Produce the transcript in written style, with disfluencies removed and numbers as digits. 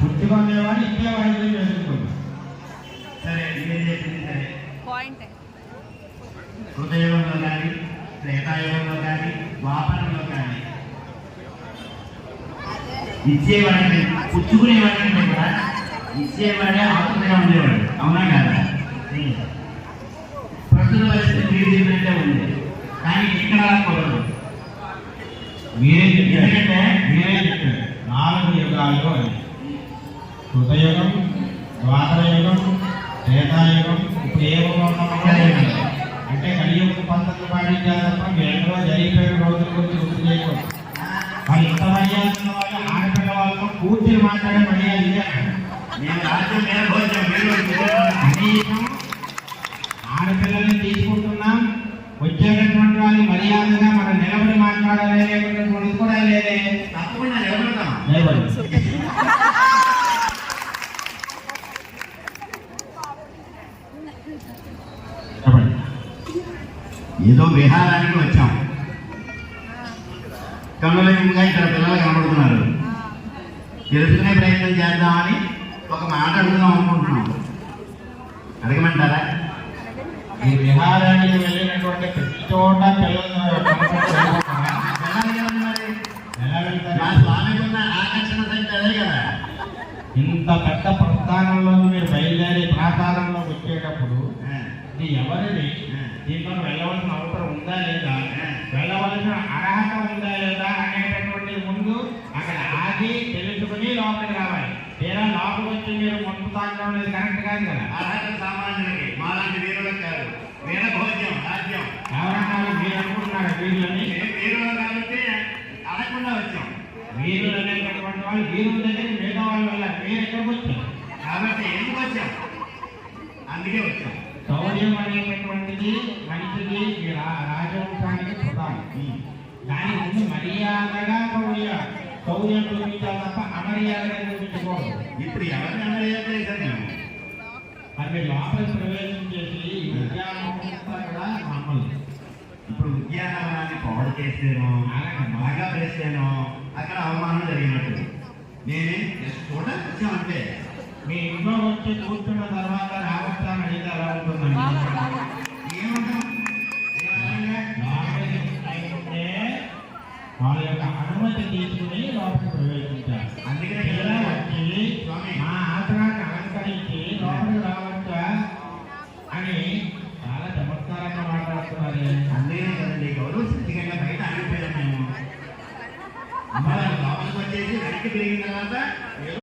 పుచ్చుకునేవాడు ఇచ్చేవాడిని చేసుకుంటాం. సరే ఇదేం చెప్పింది సరే. హృదయంలో కానీ త్రేతాయుగంలో కానీ ద్వాపరంలో కానీ ఇచ్చేవాడిని పుచ్చుకునేవాడిని కూడా ఇచ్చేవాడే ఆత్మగా ఉండేవాడు. అవునా కదా? ప్రస్తుత పరిస్థితి మీరు చెప్పినట్టే ఉంది. కానీ ఇక్కడ కుదరదు. మీరే చెప్పారు, ఎందుకంటే మీరే చెప్పారు 4 యుగాలు అని. కృతయుగం, ద్వాపరయుగం, త్రేతాయుగం, ఇప్పుడు ఏ యుగంలో ఉన్నామో అంటే కలియుగం పద్ధతులు పాటించాలి తప్ప ఎన్నో జరిగిపోయిన రోజుల గురించి గుర్తు చేయకూడదు. మరి ఇంత మర్యాద ఉన్న వాళ్ళు ఆడపిల్ల వాళ్ళతో కూర్చుని మాట్లాడే మర్యాద ఇదే. నేను రాజ్యం మీద భోజనం కనీసం ఆడపిల్లల్ని తీసుకుంటున్నాం, వచ్చేటటువంటి వాళ్ళు మర్యాదగా మనం నిలబడి మాట్లాడాలనేటువంటిది కూడా లేదే. తప్పకుండా నిలబడతాం. చెప్పండి. ఏదో విహారానికి వచ్చాం. కన్నులయంగా ఇక్కడ పిల్లలు కనబడుతున్నారు. తెలుసుకునే ప్రయత్నం చేద్దామని ఒక మాట అడుగుదాం అనుకుంటున్నాం. అడగమంటారా? ఈ విహారానికి వెళ్ళినటువంటి ప్రతి చోట పిల్లలు స్వామికి ఉన్న ఆకర్షణ సంఖ్య అదే కదా. ఇంత పెద్ద ప్రస్థానంలో మీరు బయలుదేరి ప్రాకారంలోకి వచ్చేటప్పుడు ఇది ఎవరిది, దీంట్లో వెళ్ళవలసిన అవసరం ఉందా లేదా, వెళ్ళవలసిన అర్హత ఉందా లేదా అనేటటువంటి ముందు అక్కడ ఆగి తెలుసుకుని లోపలికి రావాలి. తీరా లోపలికి వచ్చి మీరు ముందు తాగడం అనేది కరెక్ట్ కాదు కదా. అర్హత సామాన్యులకి, మాలాంటి వీరులకు కాదు. వీర భోజ్యం రాజ్యం ఎవరన్నా మీరు అనుకుంటున్నారు వీరులని? వీరులు కాబట్టి అడగకుండా వచ్చాం. వీరులు అనేటటువంటి వాళ్ళు వీరుల దగ్గరికి మిగతా వాళ్ళు వెళ్ళాలి. మీరు ఎక్కడికి వచ్చారు కాబట్టి ఎందుకు వచ్చాం? అందుకే వచ్చాం. శౌర్యం అనేటటువంటిది మంచిది, ఈ రాజవంశానికి ప్రధానం. దాని ముందు మర్యాదగా శౌర్యం చూపించాలి తప్ప అమర్యాదగా చూపించకూడదు. ఇప్పుడు ఎవరిని అమర్యాద చేశారు మేము? మరి మీరు లోపలికి ప్రవేశం చేసి ఉద్యానం కూడా మామూలు. ఇప్పుడు ఉద్యానవనాన్ని పవర్ చేస్తేనో బాగా చేస్తేనో అక్కడ అవమానం జరిగినట్టు. నేనే చూడడానికి వచ్చామంటే మీ ఇంట్లో వచ్చి కూర్చున్న తర్వాత రావచ్చాను అనేది ఎలా ఉంటుందండి? ఏమంటాం? వాళ్ళ యొక్క అనుమతి తీసుకుని లోపలికి ప్రవేశించారు. అందుకనే ఇలా వచ్చి మా ఆసనాన్ని అలంకరించి లోపలికి రావచ్చా అని చాలా చమత్కారంగా మాట్లాడుతున్నారు. అందుకనే కదండి గౌరవ స్థితిగా బయట ఆగిపోయాం మేము. అమ్మ లోపలికి వచ్చేసి వెనక్కి తిరిగిన తర్వాత